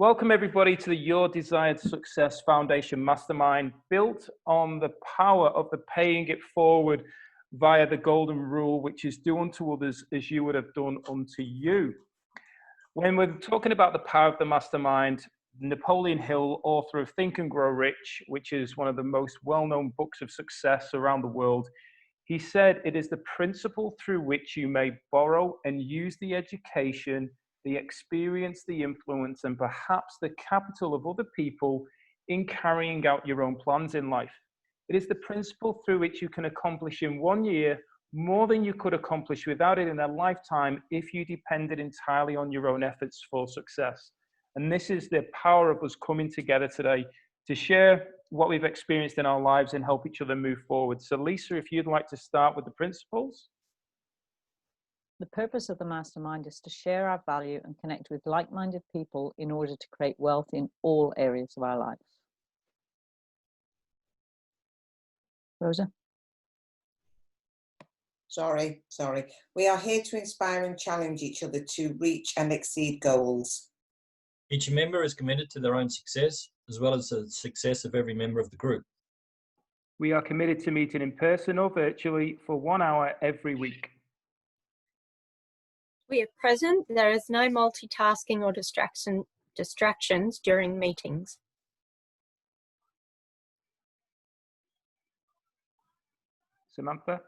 Welcome everybody to the Your Desired Success Foundation Mastermind, built on the power of the paying it forward via the golden rule, which is do unto others as you would have done unto you. When we're talking about the power of the mastermind, Napoleon Hill, author of Think and Grow Rich, which is one of the most well-known books of success around the world, he said, it is the principle through which you may borrow and use the education, the experience, the influence, and perhaps the capital of other people in carrying out your own plans in life. It is the principle through which you can accomplish in 1 year more than you could accomplish without it in a lifetime if you depended entirely on your own efforts for success. And this is the power of us coming together today to share what we've experienced in our lives and help each other move forward. So Lisa, if you'd like to start with the principles. The purpose of the mastermind is to share our value and connect with like-minded people in order to create wealth in all areas of our lives. Rosa? Sorry. We are here to inspire and challenge each other to reach and exceed goals. Each member is committed to their own success, as well as the success of every member of the group. We are committed to meeting in person or virtually for 1 hour every week. We are present. There is no multitasking or distractions during meetings. Samantha? Are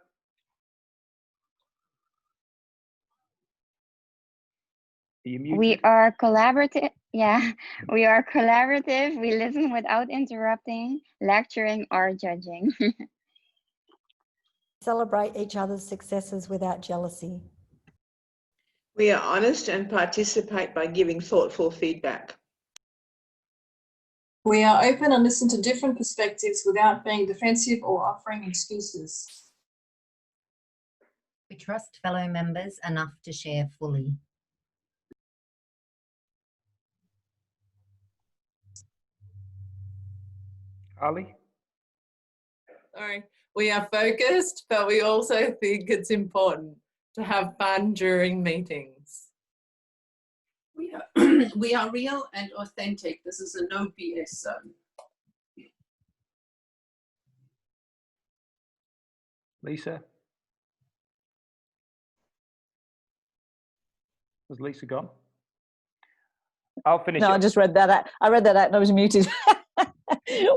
you muted? We are collaborative. Yeah, we are collaborative. We listen without interrupting, lecturing, or judging. Celebrate each other's successes without jealousy. We are honest and participate by giving thoughtful feedback. We are open and listen to different perspectives without being defensive or offering excuses. We trust fellow members enough to share fully. Ali? Sorry, we are focused, but we also think it's important to have fun during meetings. We are real and authentic. This is a no BS zone. Lisa? Was Lisa gone? I'll finish. No, I just read that out. I read that out and I was muted.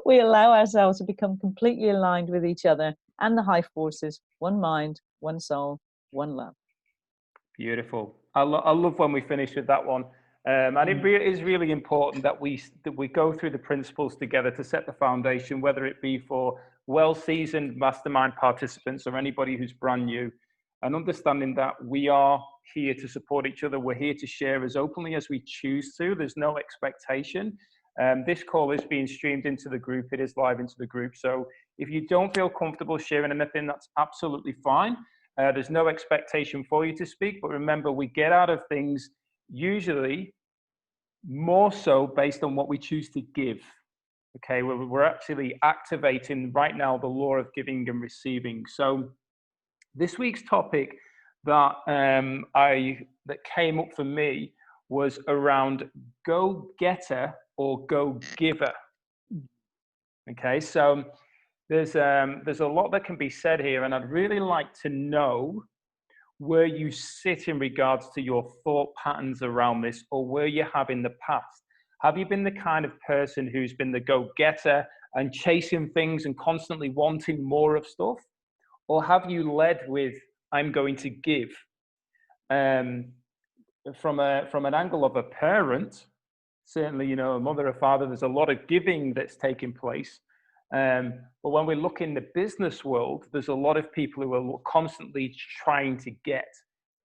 We allow ourselves to become completely aligned with each other and the high forces, one mind, one soul, one love. Beautiful. I love when we finish with that one. And it is really important that we go through the principles together to set the foundation, whether it be for well-seasoned mastermind participants or anybody who's brand new, and understanding that we are here to support each other. We're here to share as openly as we choose to. There's no expectation. This call is being streamed into the group. It is live into the group. So if you don't feel comfortable sharing anything, that's absolutely fine. There's no expectation for you to speak, but remember, we get out of things usually more so based on what we choose to give. Okay, we're actually activating right now the law of giving and receiving. So this week's topic that that came up for me was around go-getter or go-giver. Okay, so there's a lot that can be said here, and I'd really like to know where you sit in regards to your thought patterns around this, or where you have in the past. Have you been the kind of person who's been the go-getter and chasing things and constantly wanting more of stuff? Or have you led with, I'm going to give? From an angle of a parent, certainly, you know, a mother or father, there's a lot of giving that's taking place. But when we look in the business world, there's a lot of people who are constantly trying to get,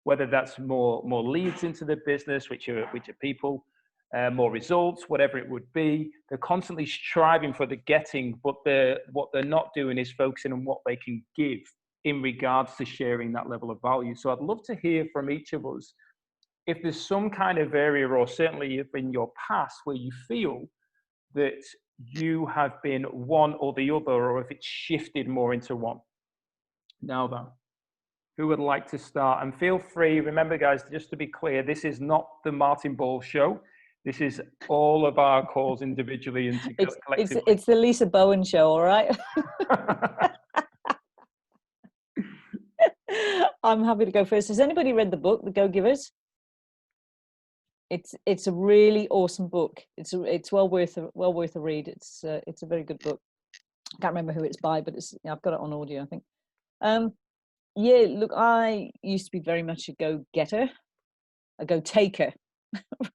whether that's more leads into the business, which are people, more results, whatever it would be. They're constantly striving for the getting, but what they're not doing is focusing on what they can give in regards to sharing that level of value. So I'd love to hear from each of us if there's some kind of area, or certainly if in your past, where you feel that you have been one or the other, or if it's shifted more into one. Now then, who would like to start? And feel free, remember guys, just to be clear, this is not the Martin Ball show. This is all of our calls individually and together collectively. It's the Lisa Bowen show, all right? I'm happy to go first. Has anybody read the book, The Go-Givers? It's a really awesome book. It's well worth a read. It's a very good book. I can't remember who it's by, but I've got it on audio, I think. Yeah, look, I used to be very much a go-getter, a go-taker,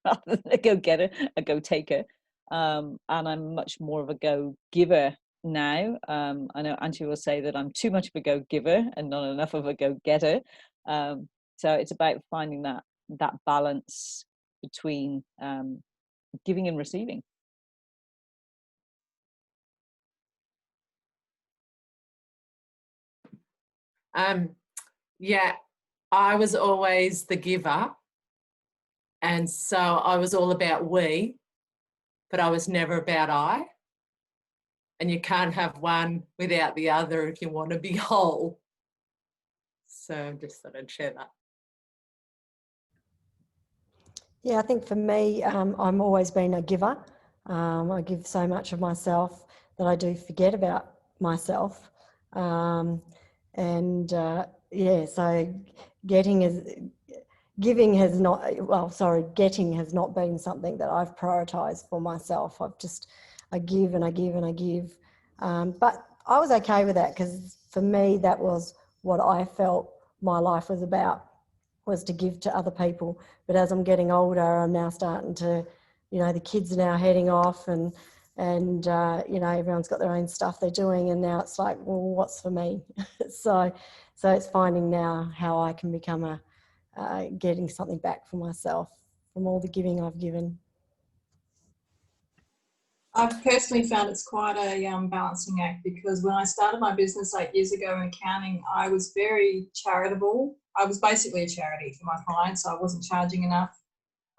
rather than a go-getter, a go-taker. And I'm much more of a go-giver now. I know Auntie will say that I'm too much of a go-giver and not enough of a go-getter. So it's about finding that balance between giving and receiving. Yeah, I was always the giver. And so I was all about we, but I was never about I. And you can't have one without the other if you want to be whole. So just thought I'd share that. Yeah, I think for me, I'm always been a giver. I give so much of myself that I do forget about myself. Yeah, so getting has not been something that I've prioritized for myself. I give and I give and I give. But I was okay with that because for me, that was what I felt my life was about, was to give to other people. But as I'm getting older, I'm now starting to, the kids are now heading off and everyone's got their own stuff they're doing. And now it's like, well, what's for me? So it's finding now how I can become getting something back for myself from all the giving I've given. I've personally found it's quite a balancing act, because when I started my business 8 years ago in accounting, I was very charitable. I was basically a charity for my clients. So I wasn't charging enough.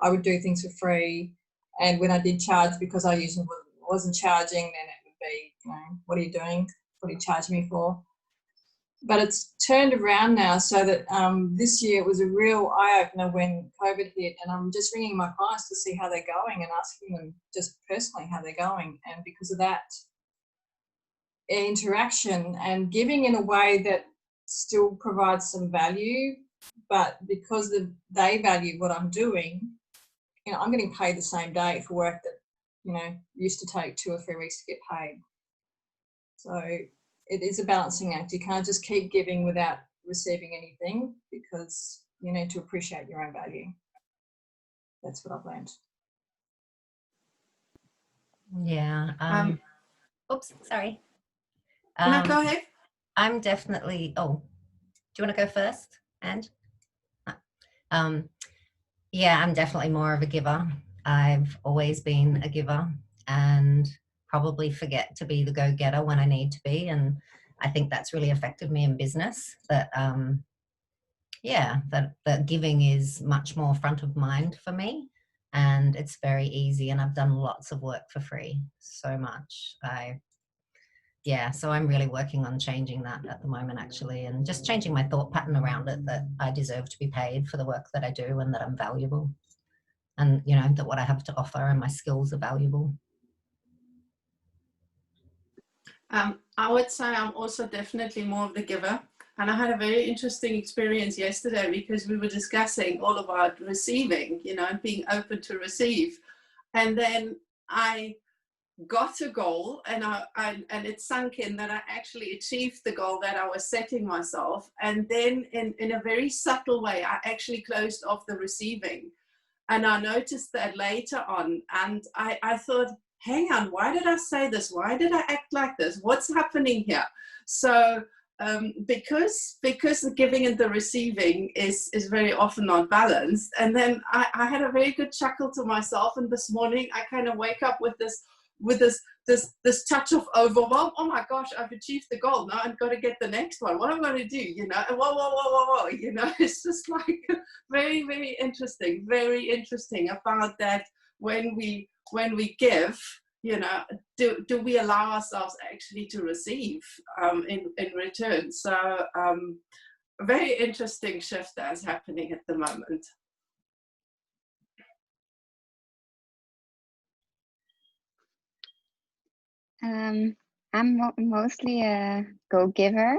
I would do things for free. And when I did charge, because I usually wasn't charging, then it would be, what are you doing? What are you charging me for? But it's turned around now, so that this year it was a real eye-opener when COVID hit, and I'm just ringing my clients to see how they're going and asking them just personally how they're going. And because of that interaction and giving in a way that still provides some value, but because they value what I'm doing, I'm getting paid the same day for work that, used to take 2 or 3 weeks to get paid. So it is a balancing act. You can't just keep giving without receiving anything, because you need to appreciate your own value. That's what I've learned. Yeah. Oops, sorry. No, go ahead. I'm definitely, do you want to go first, Ange? Yeah, I'm definitely more of a giver. I've always been a giver and probably forget to be the go-getter when I need to be. And I think that's really affected me in business, that giving is much more front of mind for me, and it's very easy, and I've done lots of work for free, so much. So I'm really working on changing that at the moment, actually, and just changing my thought pattern around it, that I deserve to be paid for the work that I do and that I'm valuable, and that what I have to offer and my skills are valuable. I would say I'm also definitely more of the giver. And I had a very interesting experience yesterday, because we were discussing all about receiving, and being open to receive. And then I got a goal, and it sunk in that I actually achieved the goal that I was setting myself. And then in a very subtle way, I actually closed off the receiving. And I noticed that later on, and I thought, hang on, why did I say this? Why did I act like this? What's happening here? So because the giving and the receiving is very often not balanced. And then I had a very good chuckle to myself, and this morning I kind of wake up with this touch of overwhelm. Oh my gosh, I've achieved the goal. Now I've got to get the next one. What am I going to do? And whoa. It's just like very, very interesting about that. When we give, do we allow ourselves actually to receive in return? So a very interesting shift that's happening at the moment. I'm mostly a go-giver.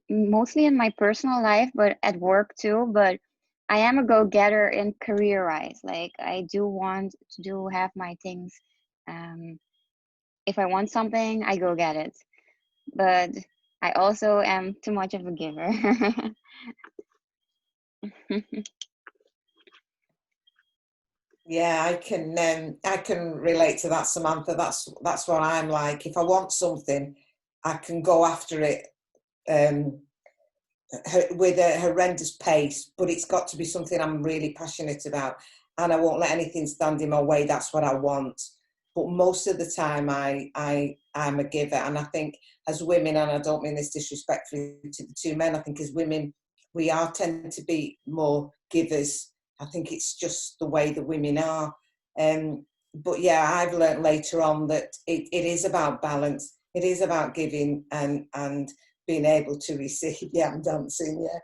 Mostly in my personal life, but at work too. But I am a go-getter in career-wise. Like I do want to have my things. If I want something, I go get it. But I also am too much of a giver. Yeah, I can relate to that, Samantha. That's what I'm like. If I want something, I can go after it with a horrendous pace, but it's got to be something I'm really passionate about, and I won't let anything stand in my way. That's what I want. But most of the time, I'm a giver, and I think as women, and I don't mean this disrespectfully to the two men, I think as women, we are tend to be more givers. I think it's just the way the women are. But yeah, I've learned later on that it is about balance. It is about giving and being able to receive. Yeah, I'm dancing. Yeah,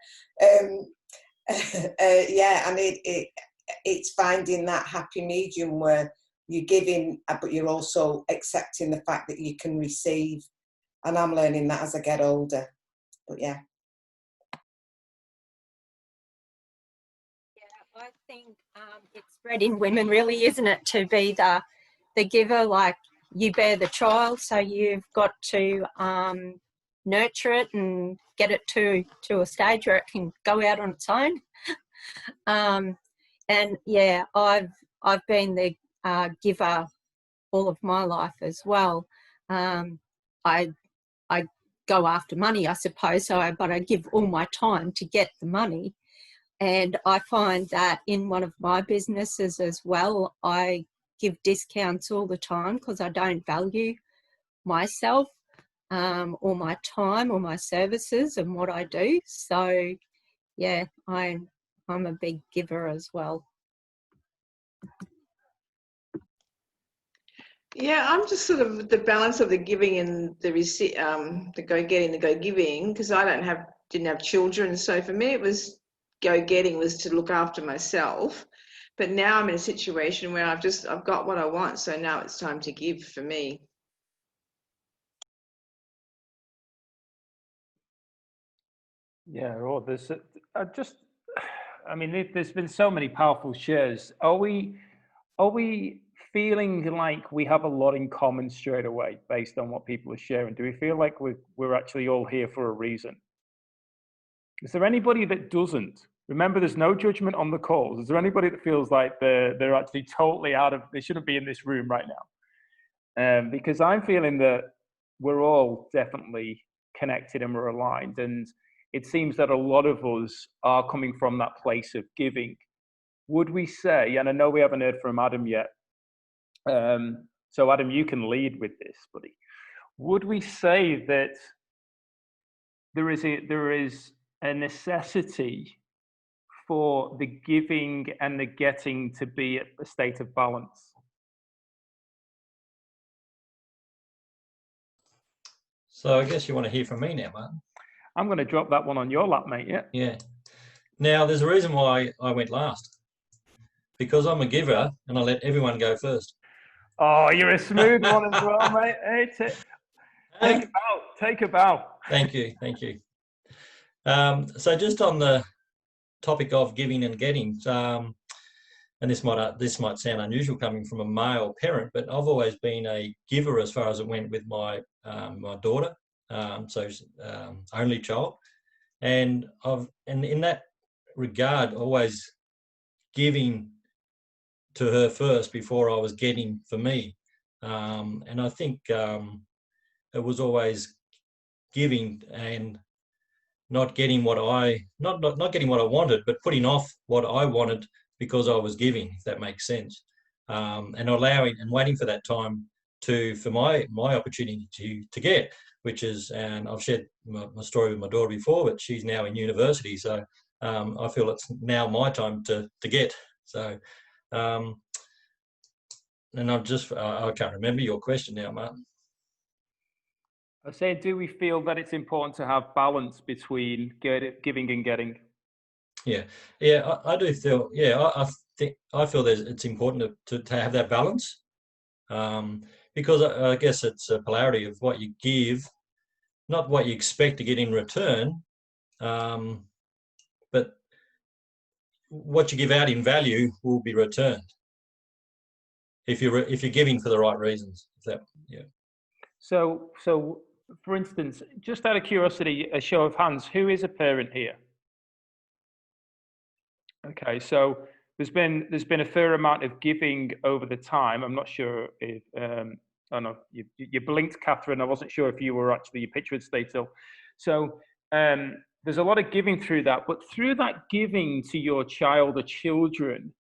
yeah, and it's finding that happy medium where you're giving, but you're also accepting the fact that you can receive. And I'm learning that as I get older. But yeah. I think it's bred in women, really, isn't it, to be the giver. Like, you bear the child, so you've got to nurture it and get it to a stage where it can go out on its own. And yeah, I've been the giver all of my life as well. I go after money, I suppose, but I give all my time to get the money. And I find that in one of my businesses as well, I give discounts all the time because I don't value myself or my time or my services and what I do. So, yeah, I'm a big giver as well. Yeah, I'm just sort of the balance of the giving and the go-getting, the go-giving, because I didn't have children. So for me, it was go-getting was to look after myself. But now I'm in a situation where I've got what I want. So now it's time to give for me. Yeah, or there's I mean, there's been so many powerful shares. Are we feeling like we have a lot in common straight away based on what people are sharing? Do we feel like we're actually all here for a reason? Is there anybody that doesn't? Remember, there's no judgment on the calls. Is there anybody that feels like they're actually totally they shouldn't be in this room right now? Because I'm feeling that we're all definitely connected and we're aligned. And it seems that a lot of us are coming from that place of giving. Would we say, and I know we haven't heard from Adam yet, so Adam, you can lead with this, buddy. Would we say that there is a necessity for the giving and the getting to be at a state of balance? So I guess you want to hear from me now, Martin. I'm going to drop that one on your lap, mate. Yeah. Yeah. Now, there's a reason why I went last. Because I'm a giver and I let everyone go first. Oh, you're a smooth one as well, mate. Hey, take a bow. Thank you. So just on the topic of giving and getting, and this might sound unusual coming from a male parent, but I've always been a giver as far as it went with my my daughter, only child, and in that regard always giving to her first before I was getting for me, and I think it was always giving and not getting what not getting what I wanted, but putting off what I wanted because I was giving, if that makes sense, and allowing and waiting for that time for my opportunity to get, which is, and I've shared my story with my daughter before, but she's now in university, so I feel it's now my time to get. So, and I can't remember your question now, Martin. I say, do we feel that it's important to have balance between giving and getting? Yeah, I do feel. Yeah, I feel it's important to have that balance, because I guess it's a polarity of what you give, not what you expect to get in return, but what you give out in value will be returned if you're giving for the right reasons. So for instance, just out of curiosity, a show of hands, who is a parent here? Okay, so there's been a fair amount of giving over the time. I'm not sure if oh no, you blinked, Catherine. I wasn't sure if you were actually, your picture had stayed still. So there's a lot of giving through that, but through that giving to your child or children,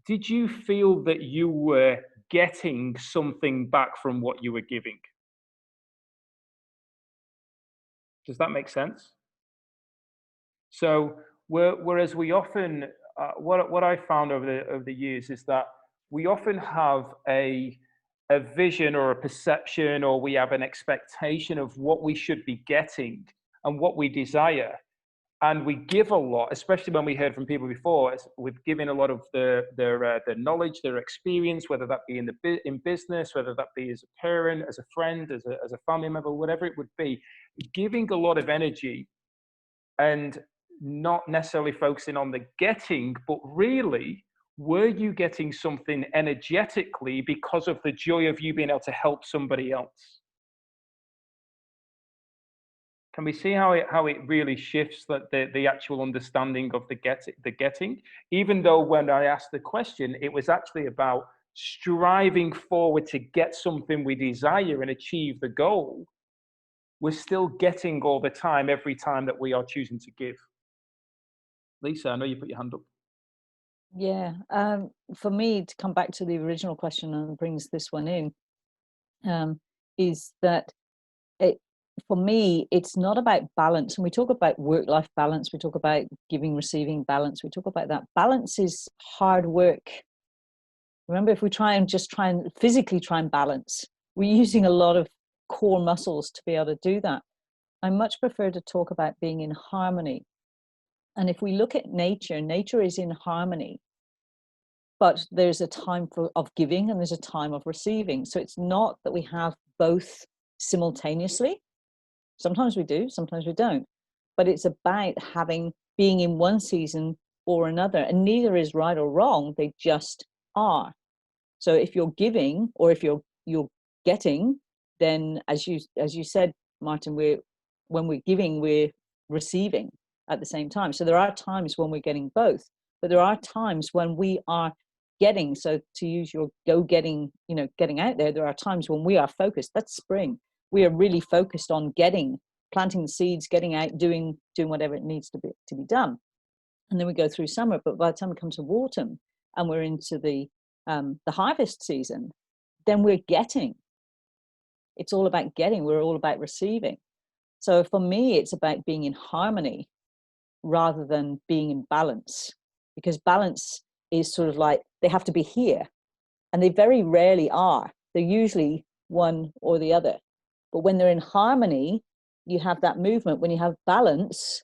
did you feel that you were getting something back from what you were giving? Does that make sense? So whereas we often, what I found over the years is that we often have a vision or a perception, or we have an expectation of what we should be getting and what we desire. And we give a lot, especially when we heard from people before, we've given a lot of their knowledge, their experience, whether that be in business, whether that be as a parent, as a friend, as a family member, whatever it would be, giving a lot of energy and not necessarily focusing on the getting, but really, were you getting something energetically because of the joy of you being able to help somebody else? Can we see how it really shifts the actual understanding of the getting? Even though when I asked the question, it was actually about striving forward to get something we desire and achieve the goal, we're still getting all the time, every time that we are choosing to give. Lisa, I know you put your hand up. Yeah, for me, to come back to the original question and brings this one in, is that for me, it's not about balance. And we talk about work-life balance, we talk about giving, receiving balance, we talk about that. Balance is hard work. Remember, if we try and physically try and balance, we're using a lot of core muscles to be able to do that. I much prefer to talk about being in harmony. And if we look at nature, nature is in harmony, but there's a time of giving and there's a time of receiving. So it's not that we have both simultaneously. Sometimes we do, sometimes we don't. But it's about being in one season or another, and neither is right or wrong. They just are. So if you're giving or if you're getting, then as you said, Martin, when we're giving, we're receiving at the same time. So there are times when we're getting both, but there are times when we are getting. So to use your getting out there are times when we are focused. That's spring. We are really focused on planting the seeds, getting out, doing whatever it needs to be done. And then we go through summer, but by the time we come to autumn and we're into the harvest season, then we're getting. It's all about getting. We're all about receiving. So for me, it's about being in harmony rather than being in balance, because balance is sort of like they have to be here, and they very rarely are. They're usually one or the other. But when they're in harmony, you have that movement. When you have balance,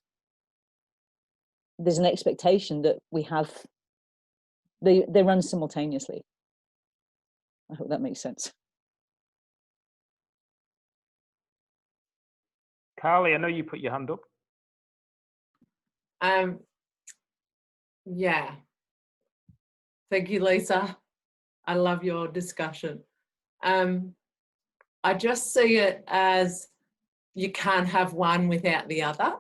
there's an expectation that they run simultaneously. I hope that makes sense. Carly, I know you put your hand up. Yeah. Thank you, Lisa. I love your discussion. I just see it as you can't have one without the other.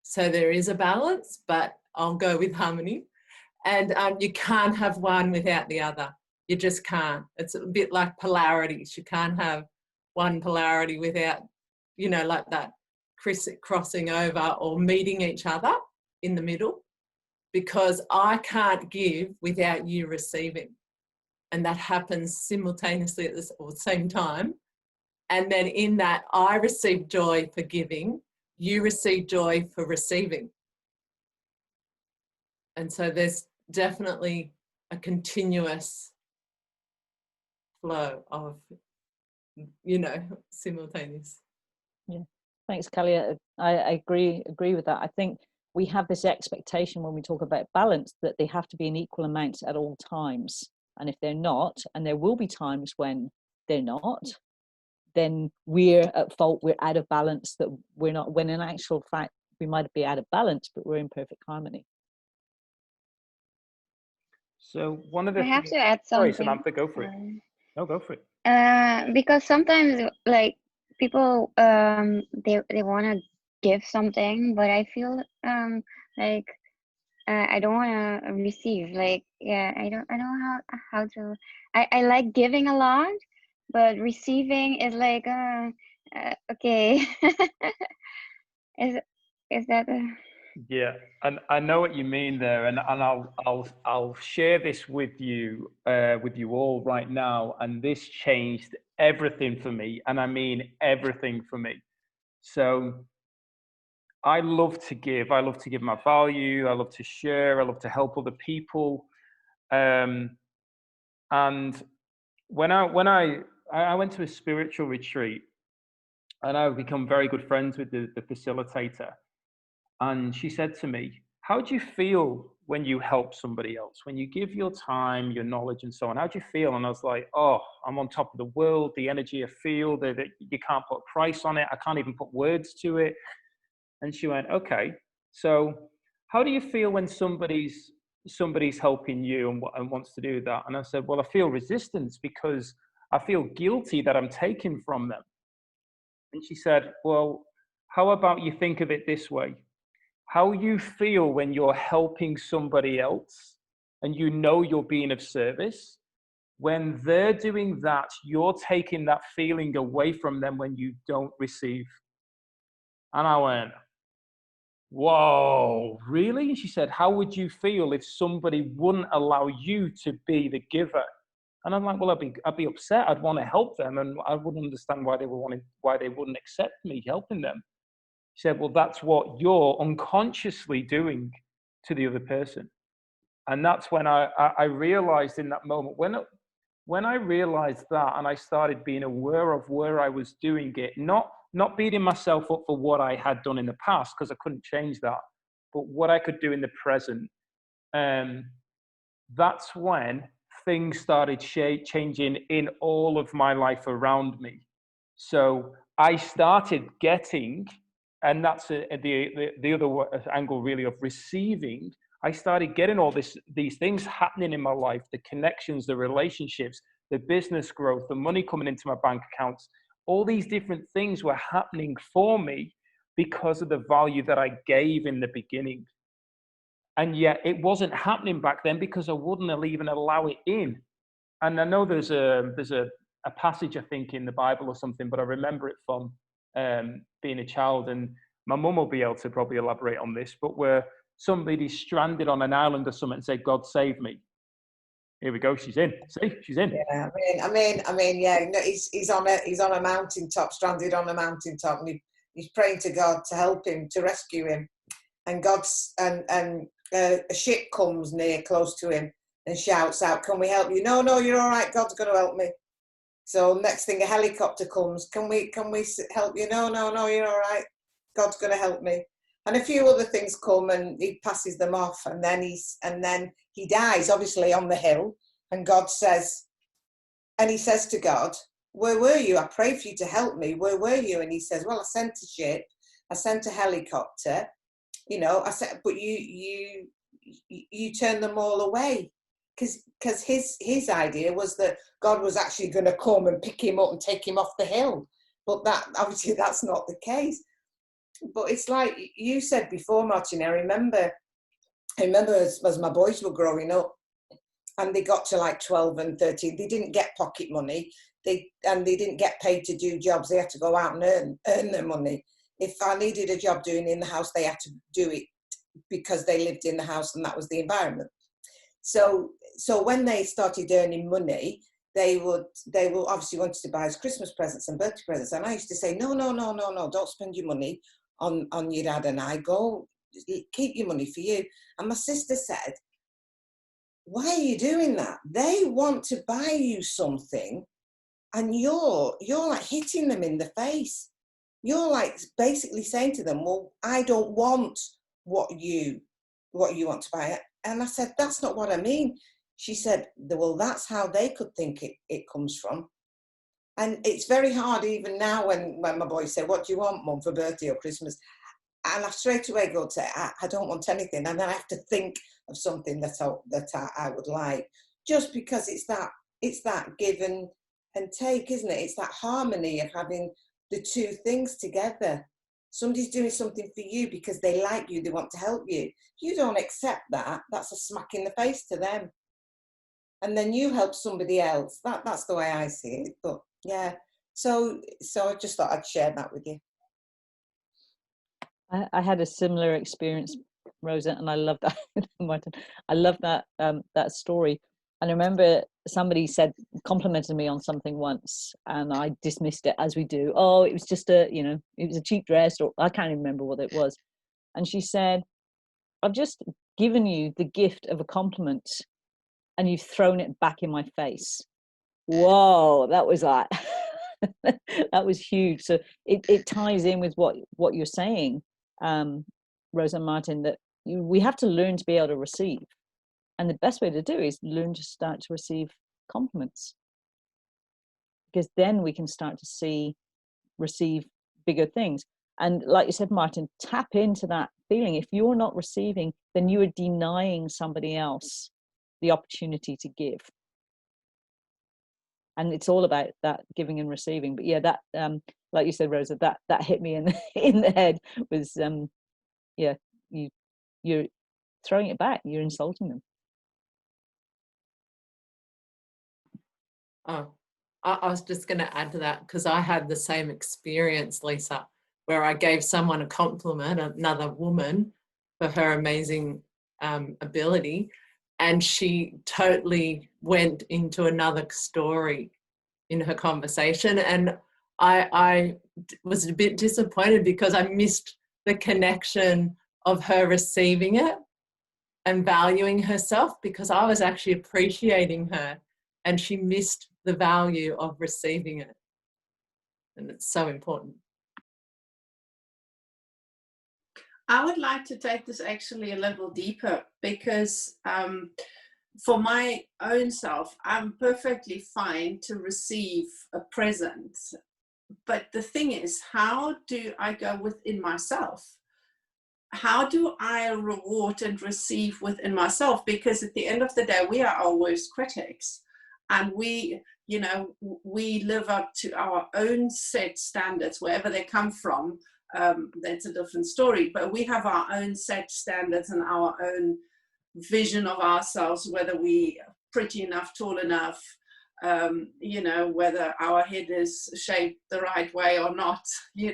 So there is a balance, but I'll go with harmony. And you can't have one without the other. You just can't. It's a bit like polarities. You can't have one polarity without, like that crossing over or meeting each other in the middle, because I can't give without you receiving. And that happens simultaneously at the same time. And then in that, I receive joy for giving, you receive joy for receiving. And so there's definitely a continuous flow of, simultaneous. Yeah, thanks, Kelly. I agree with that. I think we have this expectation when we talk about balance that they have to be in equal amounts at all times. And if they're not, and there will be times when they're not, then we're at fault, we're out of balance, that we're not, when in actual fact, we might be out of balance, but we're in perfect harmony. So one of the I have things, to add sorry, something. Samantha, go for it. No, go for it. Because sometimes like people they want to give something, but I feel like I don't want to receive. Like, yeah, I don't know how to. I like giving a lot, but receiving is like okay. Is that Yeah, and I know what you mean there, and I'll share this with you all right now. And this changed everything for me, and I mean everything for me. So I love to give. I love to give my value. I love to share. I love to help other people. And when I went to a spiritual retreat, and I've become very good friends with the facilitator. And she said to me, how do you feel when you help somebody else? When you give your time, your knowledge, and so on, how do you feel? And I was like, oh, I'm on top of the world. The energy I feel, that you can't put a price on it. I can't even put words to it. And she went, okay, so how do you feel when somebody's helping you and wants to do that? And I said, well, I feel resistance because I feel guilty that I'm taking from them. And she said, well, how about you think of it this way? How you feel when you're helping somebody else and you know you're being of service, when they're doing that, you're taking that feeling away from them when you don't receive. And I went, whoa, really? And she said, how would you feel if somebody wouldn't allow you to be the giver? And I'm like, well, I'd be upset. I'd want to help them, and I wouldn't understand why they wouldn't accept me helping them. She said, well, that's what you're unconsciously doing to the other person. And that's when I realized in that moment, when I realized that, and I started being aware of where I was doing it, not beating myself up for what I had done in the past, because I couldn't change that, but what I could do in the present. That's when things started changing in all of my life around me. So I started getting, and that's the other angle really of receiving. I started getting all these things happening in my life, the connections, the relationships, the business growth, the money coming into my bank accounts. All these different things were happening for me because of the value that I gave in the beginning. And yet it wasn't happening back then because I wouldn't even allow it in. And I know there's a passage, I think, in the Bible or something, but I remember it from being a child, and my mum will be able to probably elaborate on this, but where somebody's stranded on an island or something and say, God save me. Here we go, she's in. See, she's in. Yeah, I mean, yeah, no, he's on a mountaintop, stranded on a mountaintop, and he's praying to God to help him, to rescue him. And a ship comes near, close to him, and shouts out, "Can we help you?" No, you're all right. God's going to help me. So next thing, a helicopter comes. Can we help you? No, you're all right. God's going to help me. And a few other things come, and he passes them off, and then he dies, obviously, on the hill. And God says, and he says to God, "Where were you? I prayed for you to help me. Where were you?" And he says, "Well, I sent a ship, I sent a helicopter, I said, but you turned them all away." Because his idea was that God was actually going to come and pick him up and take him off the hill. But that obviously that's not the case. But it's like you said before, Martin, I remember as my boys were growing up and they got to like 12 and 13, they didn't get pocket money. They didn't get paid to do jobs. They had to go out and earn their money. If I needed a job doing in the house, they had to do it because they lived in the house and that was the environment. So when they started earning money, they will obviously wanted to buy us Christmas presents and birthday presents. And I used to say, no, don't spend your money on your dad and I. Go, keep your money for you. And my sister said, why are you doing that? They want to buy you something and you're like hitting them in the face. You're like basically saying to them, well, I don't want what you want to buy. And I said, that's not what I mean. She said, well, that's how they could think it comes from. And it's very hard even now when my boys say, what do you want, Mum, for birthday or Christmas? And I straight away go to say, I don't want anything. And then I have to think of something that I would like, just because it's that give and take, isn't it? It's that harmony of having the two things together. Somebody's doing something for you because they like you, they want to help you. If you don't accept that, that's a smack in the face to them. And then you help somebody else. That's the way I see it. But yeah, so I just thought I'd share that with you. I had a similar experience, Rosa, and I love that. Martin, I love that that story. And I remember somebody complimented me on something once, and I dismissed it, as we do. Oh, it was just it was a cheap dress, or I can't even remember what it was. And she said, I've just given you the gift of a compliment, and you've thrown it back in my face. Whoa, that was like, that was huge. So it ties in with what you're saying, Rosa and Martin, that we have to learn to be able to receive. And the best way to do is learn to start to receive compliments. Because then we can start to receive bigger things. And like you said, Martin, tap into that feeling. If you're not receiving, then you are denying somebody else the opportunity to give. And it's all about that giving and receiving. But yeah, that like you said, Rosa, that hit me in the head was yeah, you're throwing it back, you're insulting them. Oh, I was just going to add to that, because I had the same experience, Lisa, where I gave someone a compliment, another woman, for her amazing ability, and she totally went into another story in her conversation, and I was a bit disappointed because I missed the connection of her receiving it and valuing herself, because I was actually appreciating her, and she missed the value of receiving it. And it's so important. I would like to take this actually a level deeper, because for my own self, I'm perfectly fine to receive a present. But the thing is, how do I go within myself? How do I reward and receive within myself? Because at the end of the day, we are our worst critics. And we live up to our own set standards, wherever they come from. That's a different story. But we have our own set standards and our own vision of ourselves, whether we are pretty enough, tall enough, whether our head is shaped the right way or not,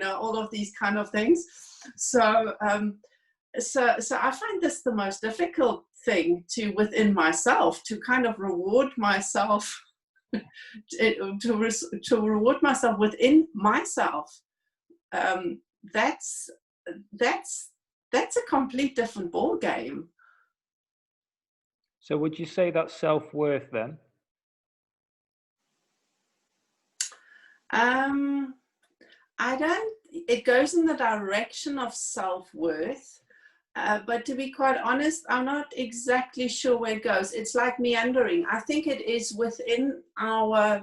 all of these kind of things. So I find this the most difficult thing within myself, to kind of reward myself, to reward myself within myself. That's a complete different ball game. So would you say that's self-worth then? It goes in the direction of self-worth, but to be quite honest, I'm not exactly sure where it goes. It's like meandering. I think it is within I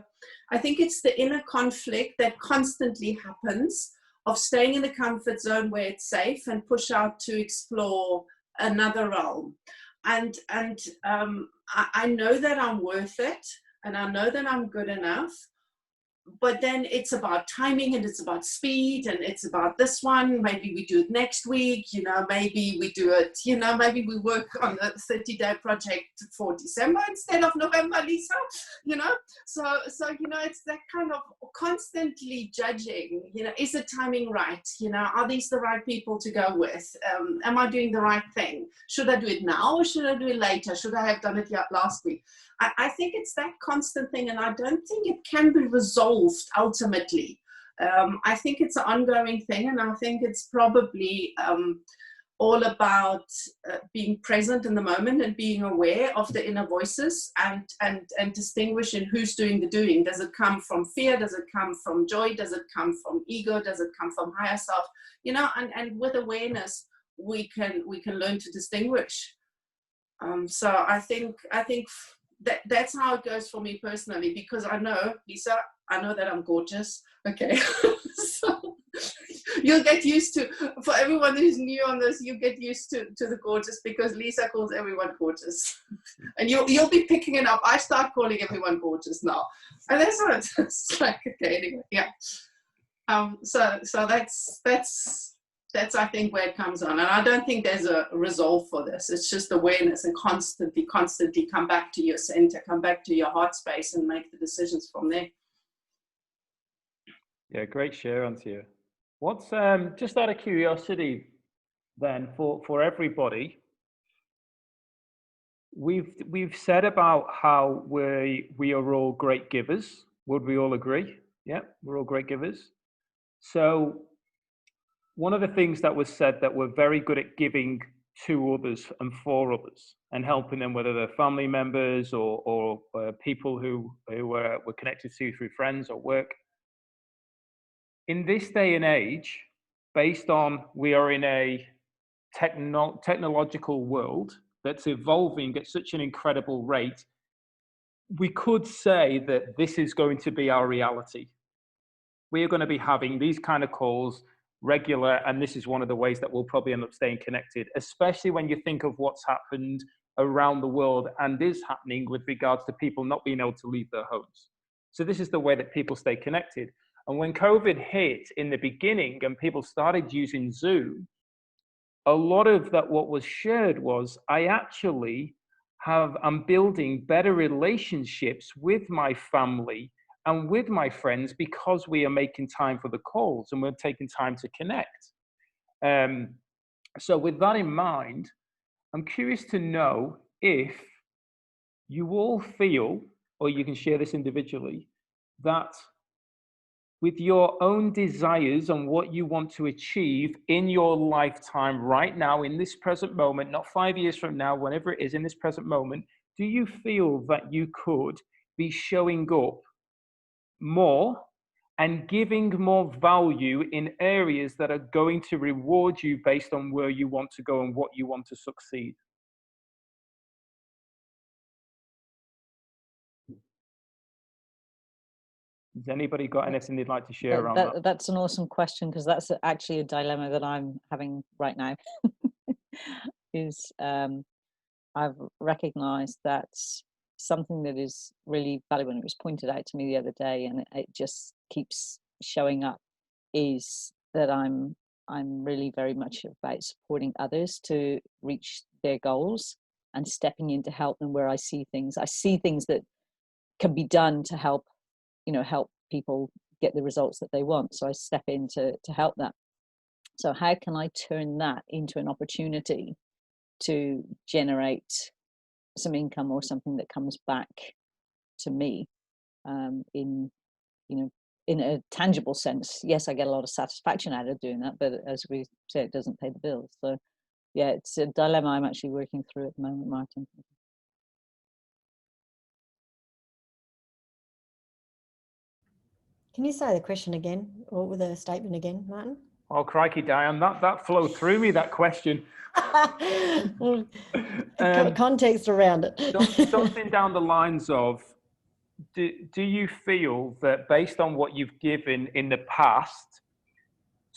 think it's the inner conflict that constantly happens, of staying in the comfort zone where it's safe and push out to explore another realm. And I know that I'm worth it, and I know that I'm good enough, but then it's about timing, and it's about speed, and it's about this one. Maybe we do it next week, maybe we do it, maybe we work on a 30-day project for December instead of November, Lisa, So, it's that kind of constantly judging, is the timing right? Are these the right people to go with? Am I doing the right thing? Should I do it now, or should I do it later? Should I have done it last week? I think it's that constant thing, and I don't think it can be resolved ultimately. I think it's an ongoing thing, and I think it's probably all about being present in the moment and being aware of the inner voices, and distinguishing who's doing the doing. Does it come from fear? Does it come from joy? Does it come from ego? Does it come from higher self? And with awareness, we can learn to distinguish. So I think that's how it goes for me personally, because I know, Lisa, I know that I'm gorgeous. Okay. So you'll get used to, for everyone who's new on this, you get used to the gorgeous, because Lisa calls everyone gorgeous. And you'll be picking it up. I start calling everyone gorgeous now. And that's what it's like, okay, anyway, yeah. So that's I think where it comes on. And I don't think there's a resolve for this. It's just awareness and constantly come back to your center, come back to your heart space and make the decisions from there. Yeah, great share, Antia. What's just out of curiosity then for everybody, we've said about how we are all great givers. Would we all agree? Yeah, we're all great givers. So one of the things that was said, that we're very good at giving to others and for others and helping them, whether they're family members or people who we're connected to through friends or work. In this day and age, based on we are in a technological world that's evolving at such an incredible rate, we could say that this is going to be our reality. We are going to be having these kind of calls regular, and this is one of the ways that we'll probably end up staying connected, especially when you think of what's happened around the world and is happening with regards to people not being able to leave their homes. So this is the way that people stay connected. And when COVID hit in the beginning and people started using Zoom, a lot of that what was shared was, I'm building better relationships with my family and with my friends because we are making time for the calls and we're taking time to connect. So with that in mind, I'm curious to know if you all feel, or you can share this individually, that with your own desires and what you want to achieve in your lifetime right now, in this present moment, not 5 years from now, whenever it is, in this present moment, do you feel that you could be showing up more and giving more value in areas that are going to reward you based on where you want to go and what you want to succeed? Has anybody got anything they'd like to share around that? That's an awesome question, because that's actually a dilemma that I'm having right now. I've recognized that something that is really valuable, and it was pointed out to me the other day, and it just keeps showing up, is that I'm really very much about supporting others to reach their goals and stepping in to help them where I see things that can be done to help people get the results that they want. So I step in to help that. So how can I turn that into an opportunity to generate some income or something that comes back to me in a tangible sense? Yes, I get a lot of satisfaction out of doing that, but as we say, it doesn't pay the bills. So yeah, it's a dilemma I'm actually working through at the moment, Martin. Can you say the question again, or with the statement again, Martin? Oh, crikey, Diane, that flowed through me, that question. Context around it. Something down the lines of, do you feel that based on what you've given in the past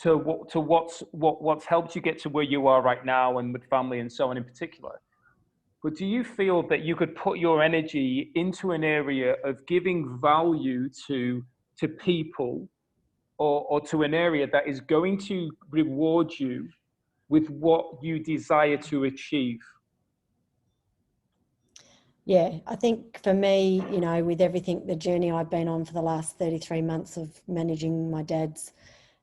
to what's helped you get to where you are right now and with family and so on in particular, but do you feel that you could put your energy into an area of giving value to people or to an area that is going to reward you with what you desire to achieve? Yeah, I think for me, with everything, the journey I've been on for the last 33 months of managing my dad's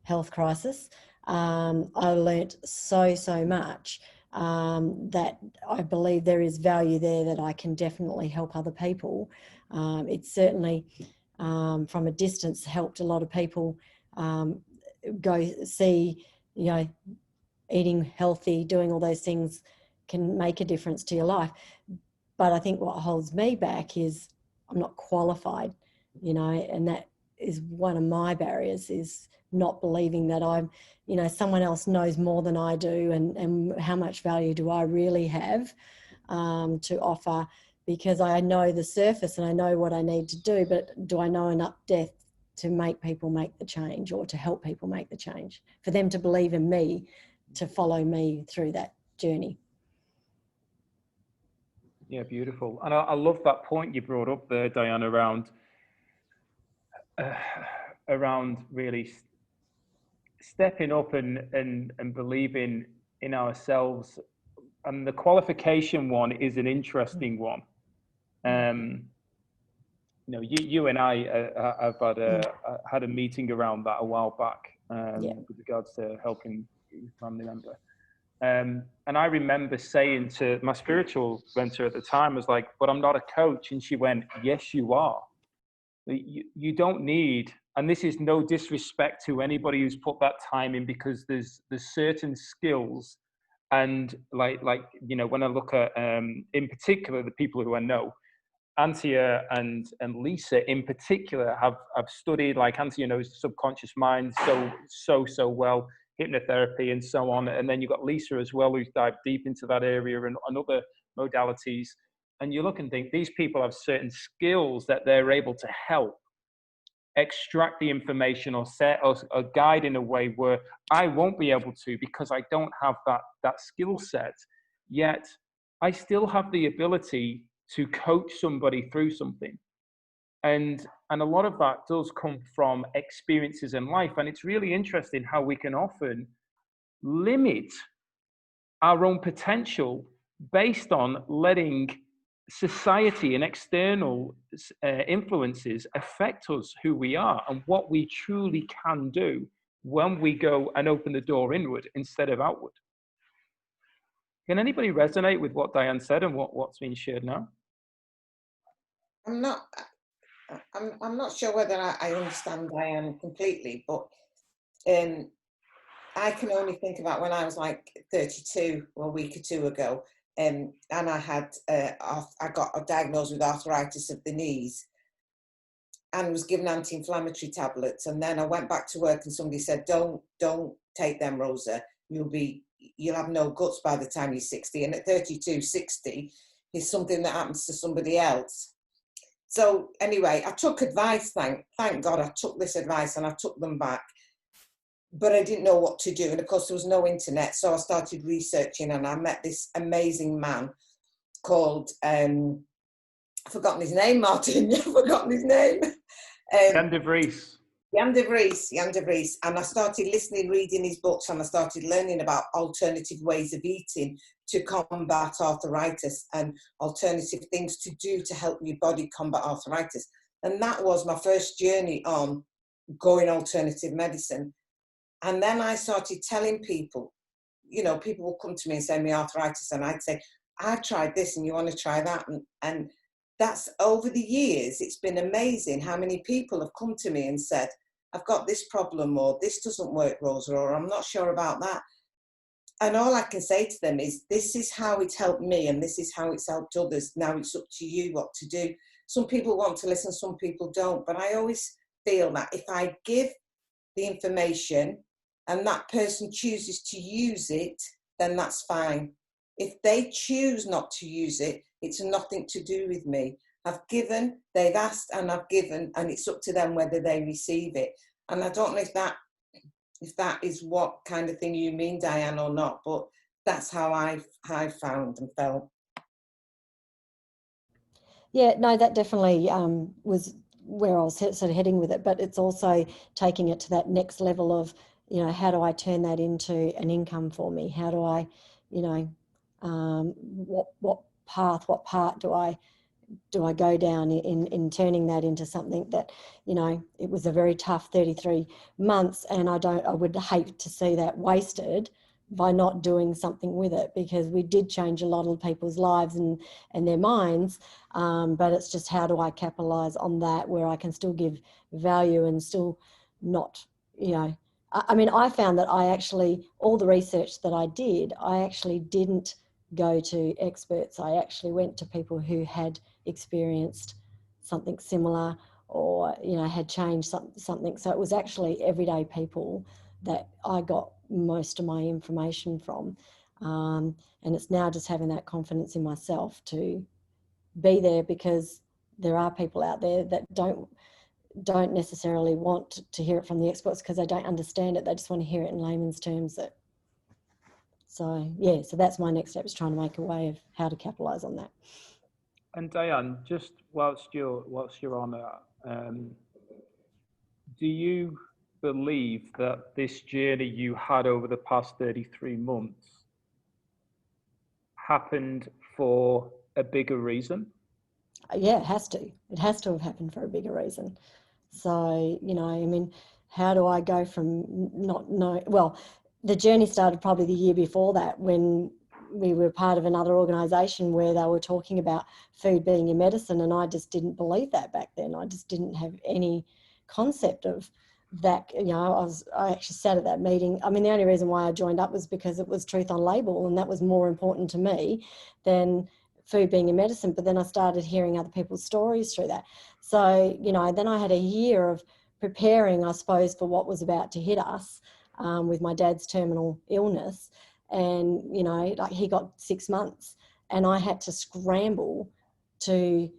health crisis, I learnt so much that I believe there is value there that I can definitely help other people. It's certainly from a distance helped a lot of people go see, eating healthy, doing all those things can make a difference to your life. But I think what holds me back is I'm not qualified, and that is one of my barriers, is not believing that I'm, someone else knows more than I do, and how much value do I really have to offer because I know the surface and I know what I need to do, but do I know enough depth to make people make the change, or to help people make the change, for them to believe in me, to follow me through that journey. Yeah, beautiful. And I love that point you brought up there, Diane, around really stepping up and believing in ourselves. And the qualification one is an interesting one. You know, you and I have had a meeting around that a while back, with regards to helping a family member. And I remember saying to my spiritual mentor at the time, I was like, but I'm not a coach. And she went, yes, you are. You don't need, and this is no disrespect to anybody who's put that time in, because there's certain skills, and like you know, when I look at in particular the people who I know, Antia and Lisa in particular have studied, like Antia knows subconscious mind so well, hypnotherapy and so on, and then you've got Lisa as well, who's dived deep into that area and other modalities. And you look and think, these people have certain skills that they're able to help extract the information or set or guide in a way where I won't be able to, because I don't have that skill set. Yet I still have the ability to coach somebody through something. And a lot of that does come from experiences in life. And it's really interesting how we can often limit our own potential based on letting society and external influences affect us, who we are and what we truly can do when we go and open the door inward instead of outward. Can anybody resonate with what Diane said and what's being shared now? I'm not sure whether I understand Diane completely, but I can only think about when I was like 32, a week or two ago, and I had I got diagnosed with arthritis of the knees, and was given anti-inflammatory tablets. And then I went back to work, and somebody said, "Don't take them, Rosa. You'll have no guts by the time you're 60." And at 32, 60 is something that happens to somebody else. So anyway, I took advice. Thank God I took this advice, and I took them back. But I didn't know what to do. And of course, there was no internet. So I started researching, and I met this amazing man called, I've forgotten his name, Martin. I've forgotten his name. Jan de Vries. Jan de Vries. And I started listening, reading his books, and I started learning about alternative ways of eating to combat arthritis and alternative things to do to help your body combat arthritis. And that was my first journey on going alternative medicine. And then I started telling people, you know, people will come to me and say, me arthritis, and I'd say, I've tried this and you want to try that. And that's, over the years, it's been amazing how many people have come to me and said, I've got this problem, or this doesn't work, Rosa, or I'm not sure about that. And all I can say to them is, this is how it's helped me, and this is how it's helped others. Now it's up to you what to do. Some people want to listen, some people don't. But I always feel that if I give the information and that person chooses to use it, then that's fine. If they choose not to use it, it's nothing to do with me. I've given, they've asked, and I've given, and it's up to them whether they receive it. And I don't know if that is what kind of thing you mean, Diane, or not, but that's how I found and felt. Yeah, no, that definitely was where I was sort of heading with it, but it's also taking it to that next level of, you know, how do I turn that into an income for me? How do I, you know, what part do I go down in turning that into something that, you know, it was a very tough 33 months, and I would hate to see that wasted by not doing something with it, because we did change a lot of people's lives and their minds, but it's just, how do I capitalize on that where I can still give value and still not, you know, I mean, I found that all the research that I did, I actually didn't go to experts. I actually went to people who had experienced something similar, or, you know, had changed something. So it was actually everyday people that I got most of my information from. And it's now just having that confidence in myself to be there, because there are people out there that don't necessarily want to hear it from the experts because they don't understand it. They just want to hear it in layman's terms. So yeah, so that's my next step, is trying to make a way of how to capitalize on that. And Diane, just whilst you're on that, do you believe that this journey you had over the past 33 months happened for a bigger reason? Yeah, it has to. It has to have happened for a bigger reason. So, you know, I mean, how do I go from not knowing? Well, the journey started probably the year before that, when we were part of another organisation where they were talking about food being your medicine, and I just didn't believe that back then. I just didn't have any concept of that. You know, I actually sat at that meeting. I mean, the only reason why I joined up was because it was truth on label, and that was more important to me than food being a medicine. But then I started hearing other people's stories through that. So, you know, then I had a year of preparing, I suppose, for what was about to hit us with my dad's terminal illness. And, you know, like, he got 6 months, and I had to scramble to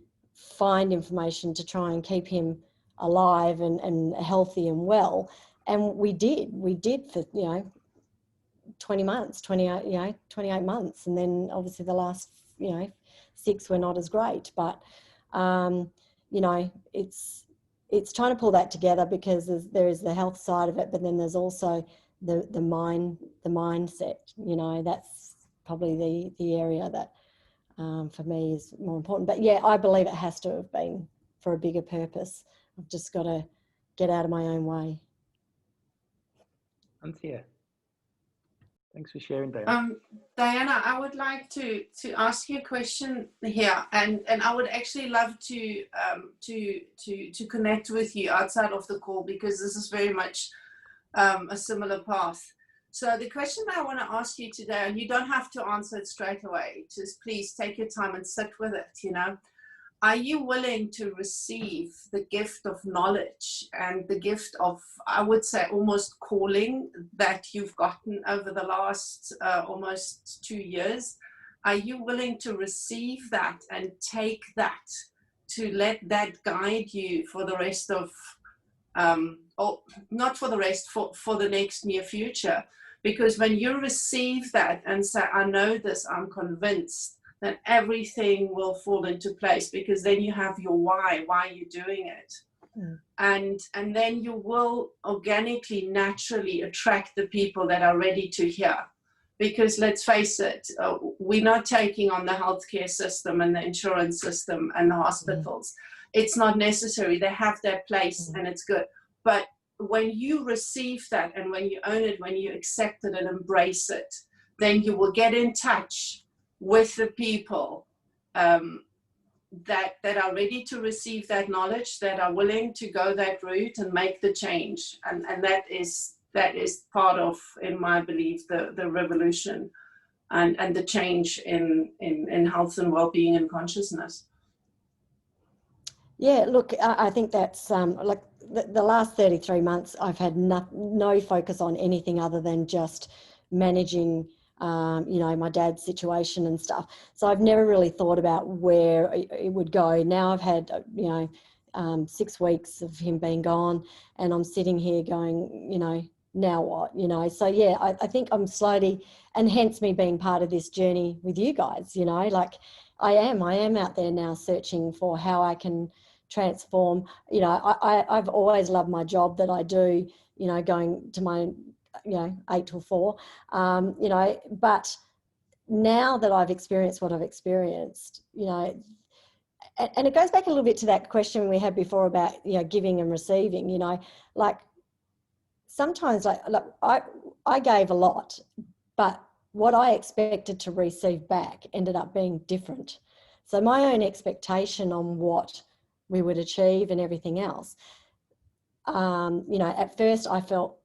find information to try and keep him alive and healthy and well. And we did for, you know, 20 months, 28 months. And then obviously the last, you know, 6 were not as great. But, you know, it's trying to pull that together, because there is the health side of it, but then there's also the mindset. You know, that's probably the area that for me is more important. But yeah, I believe it has to have been for a bigger purpose. I've just got to get out of my own way. Anthea, thanks for sharing, Diana. Diana, I would like to ask you a question here, and I would actually love to connect with you outside of the call, because this is very much a similar path. So the question I want to ask you today, and you don't have to answer it straight away, just please take your time and sit with it, you know. Are you willing to receive the gift of knowledge and the gift of, I would say, almost calling that you've gotten over the last almost 2 years? Are you willing to receive that and take that, to let that guide you for the rest of, or not for the rest, for the next near future? Because when you receive that and say, I know this, I'm convinced, then everything will fall into place, because then you have your why you're doing it. And then you will organically, naturally attract the people that are ready to hear. Because let's face it, we're not taking on the healthcare system and the insurance system and the hospitals. It's not necessary. They have their place and it's good. But when you receive that, and when you own it, when you accept it and embrace it, then you will get in touch with the people that are ready to receive that knowledge, that are willing to go that route and make the change. And that is part of, in my belief, the revolution and the change in health and well-being and consciousness. Yeah, look, I think that's like the last 33 months, I've had no focus on anything other than just managing you know, my dad's situation and stuff. So I've never really thought about where it would go. Now I've had, you know, 6 weeks of him being gone, and I'm sitting here going, you know, now what, you know? So yeah, I think I'm slowly, and hence me being part of this journey with you guys, you know, like I am out there now searching for how I can transform. You know, I've always loved my job that I do, you know, going to my, you know, 8 till 4, you know, but now that I've experienced what I've experienced, you know, and it goes back a little bit to that question we had before about, you know, giving and receiving, you know, like sometimes like I gave a lot, but what I expected to receive back ended up being different. So my own expectation on what we would achieve and everything else, you know, at first I felt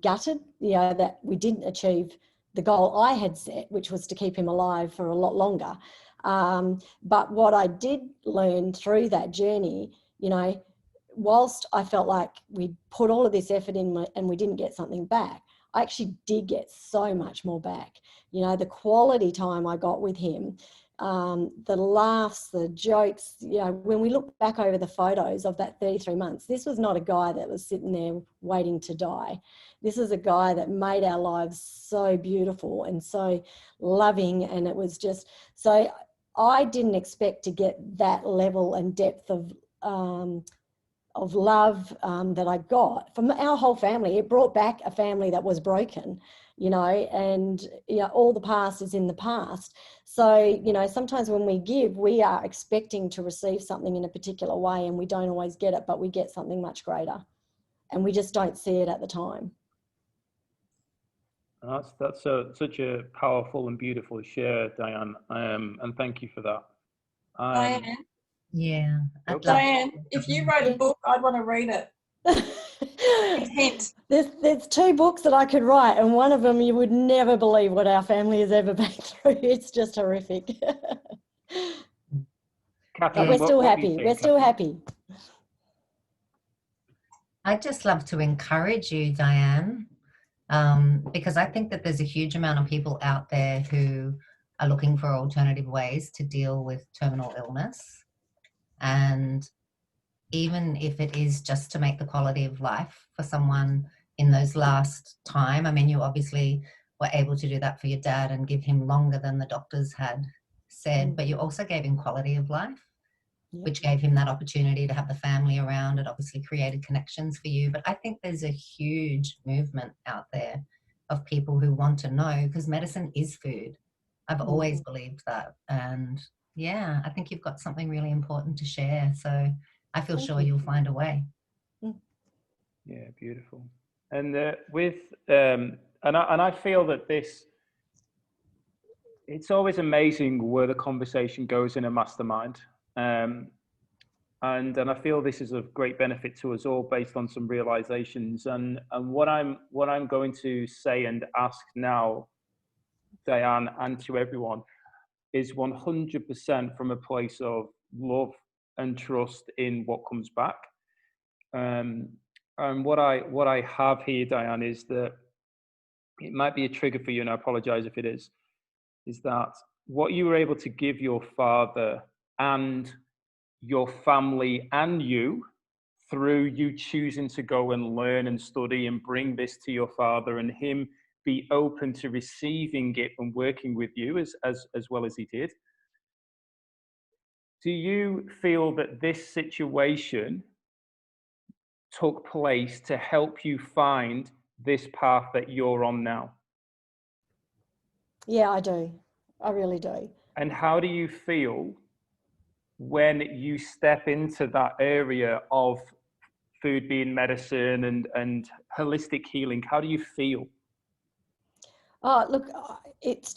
gutted, you know, that we didn't achieve the goal I had set, which was to keep him alive for a lot longer. But what I did learn through that journey, you know, whilst I felt like we put all of this effort in and we didn't get something back, I actually did get so much more back. You know, the quality time I got with him, the laughs, the jokes, you know, when we look back over the photos of that 33 months, this was not a guy that was sitting there waiting to die. This is a guy that made our lives so beautiful and so loving. And it was just, so I didn't expect to get that level and depth of love that I got from our whole family. It brought back a family that was broken, you know, and you know, all the past is in the past. So, you know, sometimes when we give, we are expecting to receive something in a particular way and we don't always get it, but we get something much greater and we just don't see it at the time. That's such a powerful and beautiful share, Diane, and thank you for that. Diane, Yeah. Diane, if you wrote a book, I'd want to read it. Hint. There's 2 books that I could write, and one of them you would never believe what our family has ever been through. It's just horrific. Catherine, but we're still what do you happy. think, We're still Catherine? happy. I'd just love to encourage you, Diane, because I think that there's a huge amount of people out there who are looking for alternative ways to deal with terminal illness. And even if it is just to make the quality of life for someone in those last time, I mean, you obviously were able to do that for your dad and give him longer than the doctors had said, but you also gave him quality of life, which gave him that opportunity to have the family around. It obviously created connections for you. But I think there's a huge movement out there of people who want to know, because medicine is food. I've always believed that. And yeah, I think you've got something really important to share. So I feel sure you'll find a way. Yeah, beautiful. And and I feel that it's always amazing where the conversation goes in a mastermind. And I feel this is of great benefit to us all based on some realizations. And what I'm going to say and ask now, Diane, and to everyone, is 100% from a place of love and trust in what comes back. And what I have here, Diane, is that it might be a trigger for you, and I apologize if it is that what you were able to give your father and your family and you, through you choosing to go and learn and study and bring this to your father, and him be open to receiving it and working with you as well as he did. Do you feel that this situation took place to help you find this path that you're on now? Yeah, I do. I really do. And how do you feel when you step into that area of food being medicine and holistic healing? How do you feel? Oh, look, it's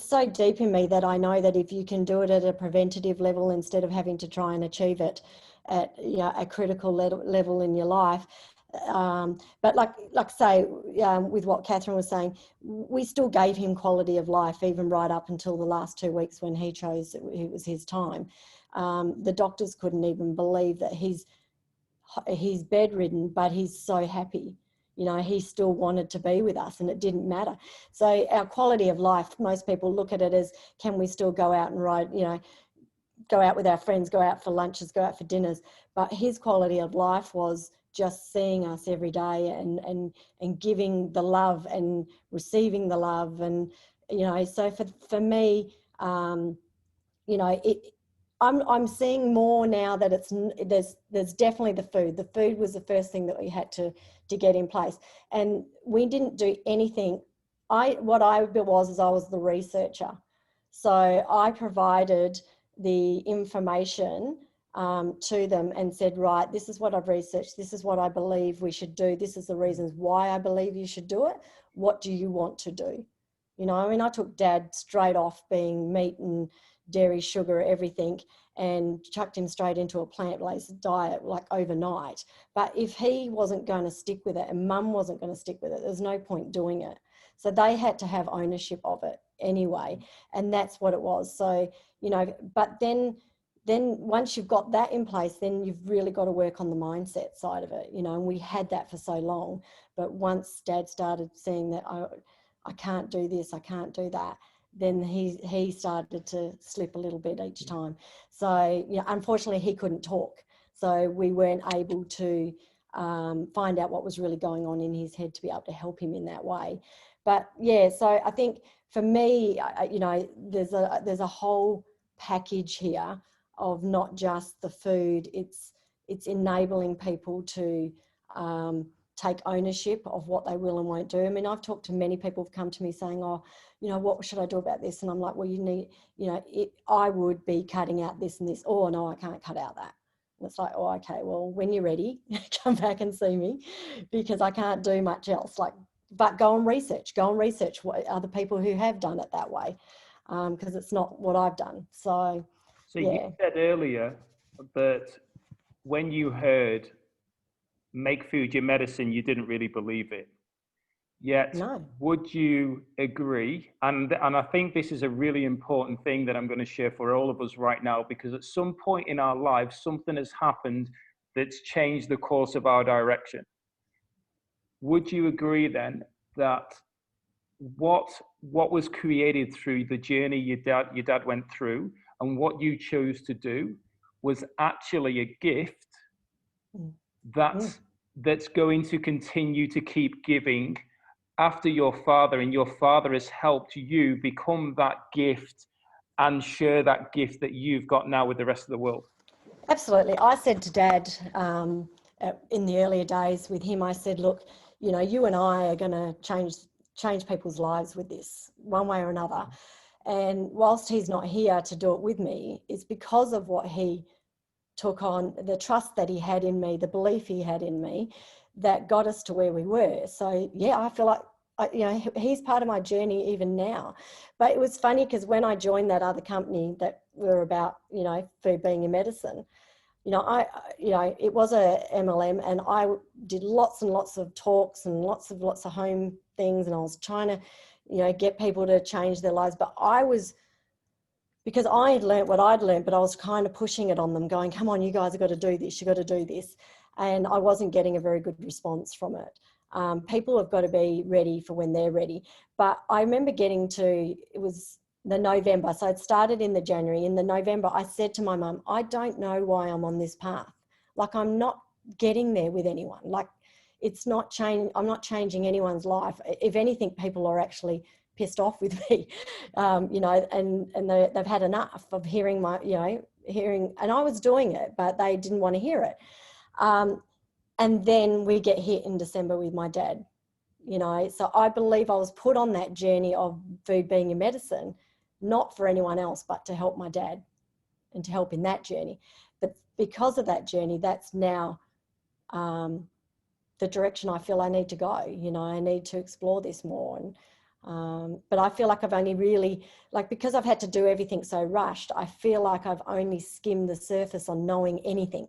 so deep in me that I know that if you can do it at a preventative level instead of having to try and achieve it at, you know, a critical level in your life. But like say, with what Catherine was saying, we still gave him quality of life even right up until the last 2 weeks when he chose it was his time. The doctors couldn't even believe that he's bedridden, but he's so happy. You know, he still wanted to be with us and it didn't matter. So our quality of life, most people look at it as, can we still go out and ride, you know, go out with our friends, go out for lunches, go out for dinners. But his quality of life was just seeing us every day and giving the love and receiving the love. And, you know, so for me, you know, I'm seeing more now that there's definitely the food. The food was the first thing that we had to get in place, and we didn't do anything. I was the researcher, so I provided the information to them and said, right, this is what I've researched. This is what I believe we should do. This is the reasons why I believe you should do it. What do you want to do? You know, I mean, I took Dad straight off being meat and dairy, sugar, everything, and chucked him straight into a plant-based diet like overnight. But if he wasn't going to stick with it and Mum wasn't going to stick with it, there's no point doing it. So they had to have ownership of it anyway, and that's what it was. So, you know, but then once you've got that in place, then you've really got to work on the mindset side of it, you know, and we had that for so long. But once Dad started seeing that, I can't do this, I can't do that, then he started to slip a little bit each time. So, you know, unfortunately he couldn't talk. So we weren't able to find out what was really going on in his head to be able to help him in that way. But yeah, so I think for me, you know, there's a whole package here of not just the food. It's enabling people to take ownership of what they will and won't do. I mean, I've talked to many people who've come to me saying, oh, you know, what should I do about this? And I'm like, well, you need, you know, I would be cutting out this and this. Oh, no, I can't cut out that. And it's like, oh, okay, well, when you're ready, come back and see me, because I can't do much else. Like, but go and research what other people who have done it that way, because it's not what I've done. So yeah. You said earlier that when you heard make food your medicine, you didn't really believe it. Yet, no. Would you agree? And I think this is a really important thing that I'm going to share for all of us right now, because at some point in our lives, something has happened that's changed the course of our direction. Would you agree then that what was created through the journey your dad went through and what you chose to do was actually a gift that's going to continue to keep giving after your father, and your father has helped you become that gift and share that gift that you've got now with the rest of the world? Absolutely. I said to Dad in the earlier days with him, I said, look, you know, you and I are going to change people's lives with this one way or another. And whilst he's not here to do it with me, it's because of what he took on, the trust that he had in me, the belief he had in me, that got us to where we were. So yeah, I feel like, you know, he's part of my journey even now. But it was funny because when I joined that other company that were about, you know, food being your medicine, you know, it was a MLM, and I did lots and lots of talks and lots of home things, and I was trying to, you know, get people to change their lives. But because I had learnt what I'd learnt, but I was kind of pushing it on them, going, come on, you guys have got to do this, you've got to do this. And I wasn't getting a very good response from it. People have got to be ready for when they're ready. But I remember it was the November, so it started in the January. In the November, I said to my mum, I don't know why I'm on this path. Like, I'm not getting there with anyone. Like, it's not I'm not changing anyone's life. If anything, people are actually pissed off with me, you know, and they've had enough of hearing and I was doing it, but they didn't want to hear it. And then we get hit in December with my dad, you know. So I believe I was put on that journey of food being your medicine, not for anyone else, but to help my dad and to help in that journey. But because of that journey, that's now the direction I feel I need to go. You know, I need to explore this more. And but I feel like I've only really, like, because I've had to do everything so rushed, I feel like I've only skimmed the surface on knowing anything.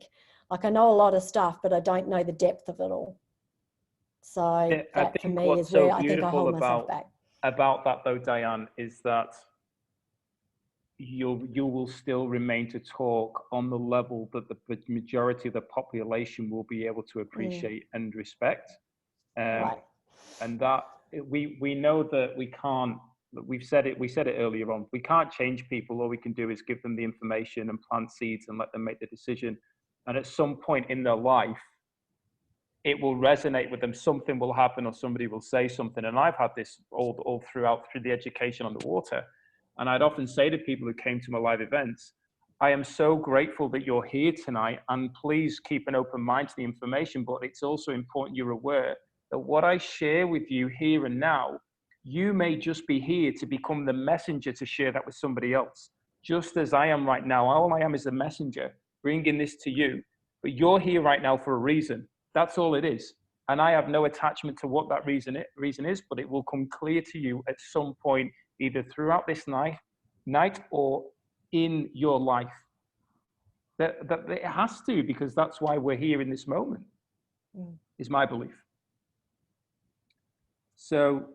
Like, I know a lot of stuff, but I don't know the depth of it all. So Yeah, that for me is where I think I hold myself back. About that though, Diane, is that you will still remain to talk on the level that the majority of the population will be able to appreciate and respect. Right. And that we know that we can't. We said it earlier on. We can't change people. All we can do is give them the information and plant seeds and let them make the decision. And at some point in their life, it will resonate with them. Something will happen, or somebody will say something. And I've had this all through the education on the water. And I'd often say to people who came to my live events, I am so grateful that you're here tonight, and please keep an open mind to the information. But it's also important you're aware that what I share with you here and now, you may just be here to become the messenger to share that with somebody else. Just as I am right now, all I am is a messenger bringing this to you. But you're here right now for a reason. That's all it is. And I have no attachment to what that reason is, but it will come clear to you at some point, either throughout this night or in your life. That it has to, because that's why we're here in this moment, is my belief. So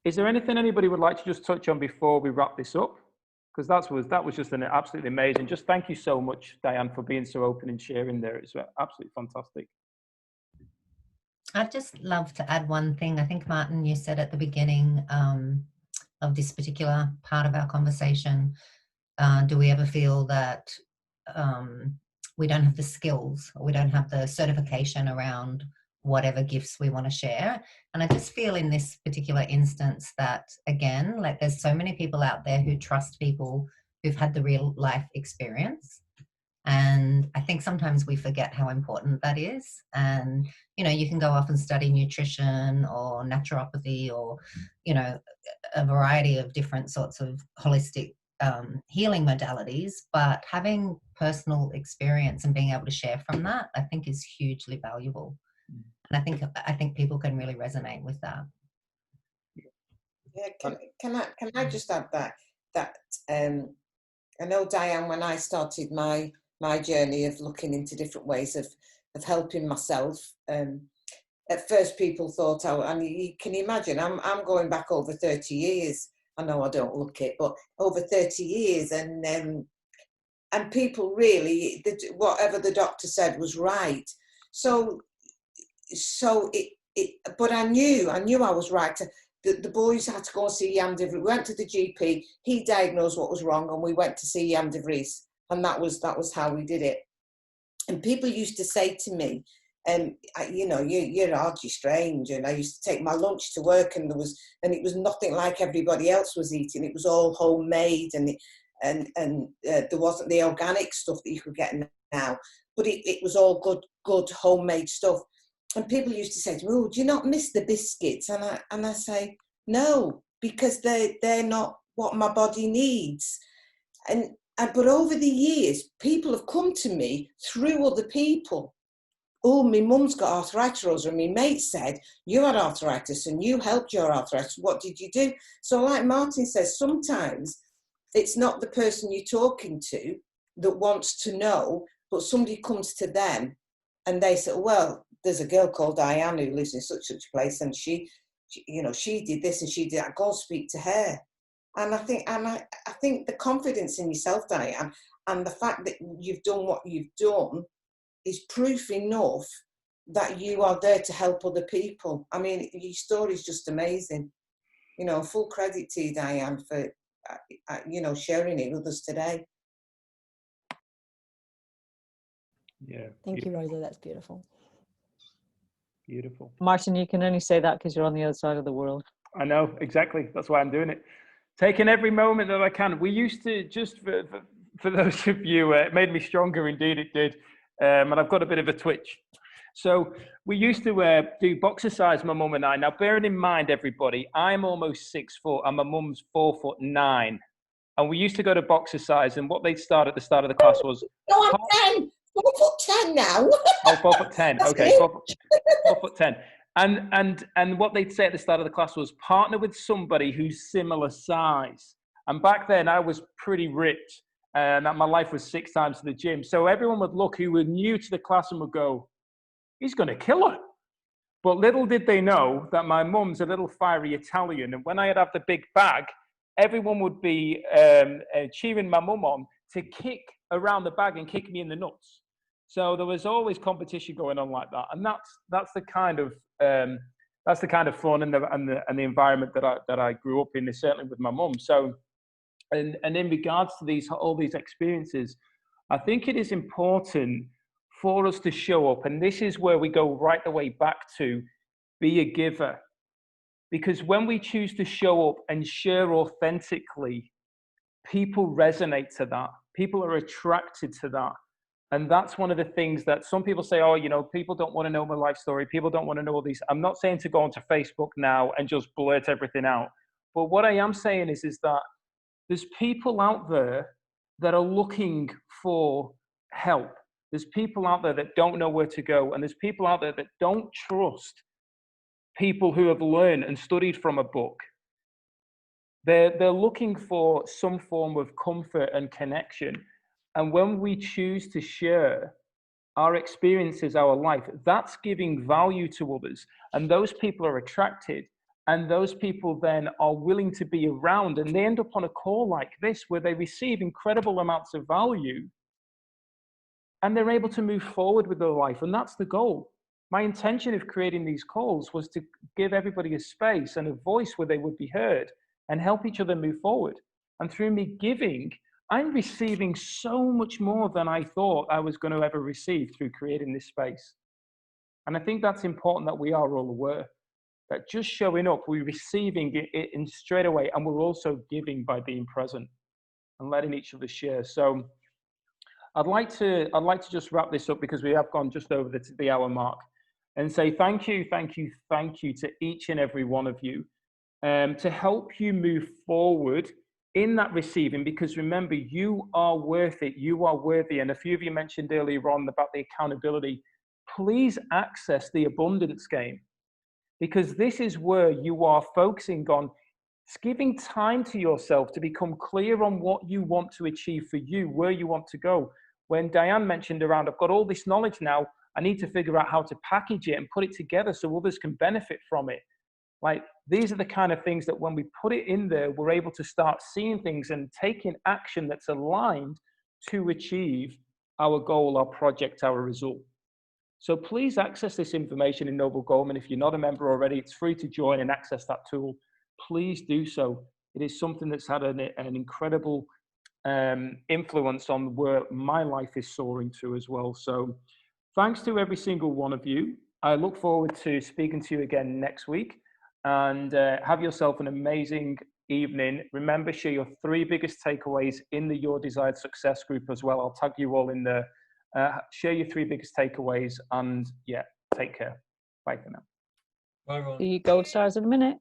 is there anything anybody would like to just touch on before we wrap this up? Because that was just an absolutely amazing. Just thank you so much, Diane, for being so open and sharing there. It's absolutely fantastic. I'd just love to add one thing. I think, Martin, you said at the beginning, of this particular part of our conversation? Do we ever feel that we don't have the skills, or we don't have the certification around whatever gifts we want to share? And I just feel in this particular instance that, again, like there's so many people out there who trust people who've had the real life experience. And I think sometimes we forget how important that is. And, you know, you can go off and study nutrition or naturopathy or, you know, a variety of different sorts of holistic healing modalities, but having personal experience and being able to share from that, I think is hugely valuable. And I think people can really resonate with that. Yeah, can I just add that I know, Diane, when I started my journey of looking into different ways of helping myself, at first people thought, and you can imagine, I'm going back over 30 years. I know I don't look it, but over 30 years, and people really, whatever the doctor said was right. So but I knew I was right. The boys had to go and see Jan de Vries. We went to the GP, he diagnosed what was wrong, and we went to see Jan de Vries, and that was how we did it. And people used to say to me, you know, you're odd, you're strange. And I used to take my lunch to work, and it was nothing like everybody else was eating. It was all homemade, and there wasn't the organic stuff that you could get now, but it was all good homemade stuff. And people used to say to me, "Oh, do you not miss the biscuits?" And I say, no, because they're not what my body needs. But over the years, people have come to me through other people. Oh, my mum's got arthritis, or my mate said, you had arthritis and you helped your arthritis. What did you do? So like Martin says, sometimes it's not the person you're talking to that wants to know, but somebody comes to them and they say, well, there's a girl called Diane who lives in such a place, and she you know, she did this and she did that. Go speak to her. And I think the confidence in yourself, Diane, and the fact that you've done what you've done is proof enough that you are there to help other people. I mean, your story is just amazing. You know, full credit to you, Diane, for you know, sharing it with us today. Yeah. Thank you, Rosa. That's beautiful. Beautiful. Martin, you can only say that because you're on the other side of the world. I know, exactly. That's why I'm doing it. Taking every moment that I can. We used to, just for those of you, it made me stronger, indeed it did. And I've got a bit of a twitch. So we used to do boxercise, my mum and I. Now, bearing in mind, everybody, I'm almost 6 foot and my mum's 4'9". And we used to go to boxercise, and what they'd start at the start of the class was... No, I'm 10. 4'10" now. Oh, 4'10". Okay, 4'10". And what they'd say at the start of the class was partner with somebody who's similar size. And back then I was pretty rich, and my life was 6 times to the gym. So everyone would look who were new to the class and would go, he's going to kill her. But little did they know that my mum's a little fiery Italian. And when I'd have the big bag, everyone would be cheering my mum on to kick around the bag and kick me in the nuts. So there was always competition going on like that, and that's the kind of fun and the environment that I grew up in, certainly with my mum. So, and in regards to all these experiences, I think it is important for us to show up, and this is where we go right the way back to be a giver, because when we choose to show up and share authentically, people resonate to that. People are attracted to that. And that's one of the things that some people say, oh, you know, people don't want to know my life story. People don't want to know all these. I'm not saying to go onto Facebook now and just blurt everything out. But what I am saying is that there's people out there that are looking for help. There's people out there that don't know where to go. And there's people out there that don't trust people who have learned and studied from a book. They're looking for some form of comfort and connection. And when we choose to share our experiences, our life, that's giving value to others. And those people are attracted. And those people then are willing to be around. And they end up on a call like this where they receive incredible amounts of value. And they're able to move forward with their life. And that's the goal. My intention of creating these calls was to give everybody a space and a voice where they would be heard. and help each other move forward. And through me giving, I'm receiving so much more than I thought I was going to ever receive through creating this space. And I think that's important that we are all aware that just showing up, we're receiving it in straight away, and we're also giving by being present and letting each other share. So I'd like to just wrap this up because we have gone just over the hour mark, and say thank you to each and every one of you to help you move forward in that receiving, because remember, you are worth it, you are worthy. And a few of you mentioned earlier on about the accountability. Please access the abundance game, because this is where you are focusing on giving time to yourself to become clear on what you want to achieve for you, where you want to go. When Diane mentioned around, I've got all this knowledge now, I need to figure out how to package it and put it together so others can benefit from it. Like, these are the kind of things that when we put it in there, we're able to start seeing things and taking action that's aligned to achieve our goal, our project, our result. So please access this information in Noble Goldman. If you're not a member already, it's free to join and access that tool. Please do so. It is something that's had an incredible influence on where my life is soaring to as well. So thanks to every single one of you. I look forward to speaking to you again next week, and have yourself an amazing evening. Remember, share your 3 biggest takeaways in the Your Desired Success group as well. I'll tag you all in there. Share your 3 biggest takeaways, and yeah, take care. Bye for now. Bye, everyone. The gold stars in a minute.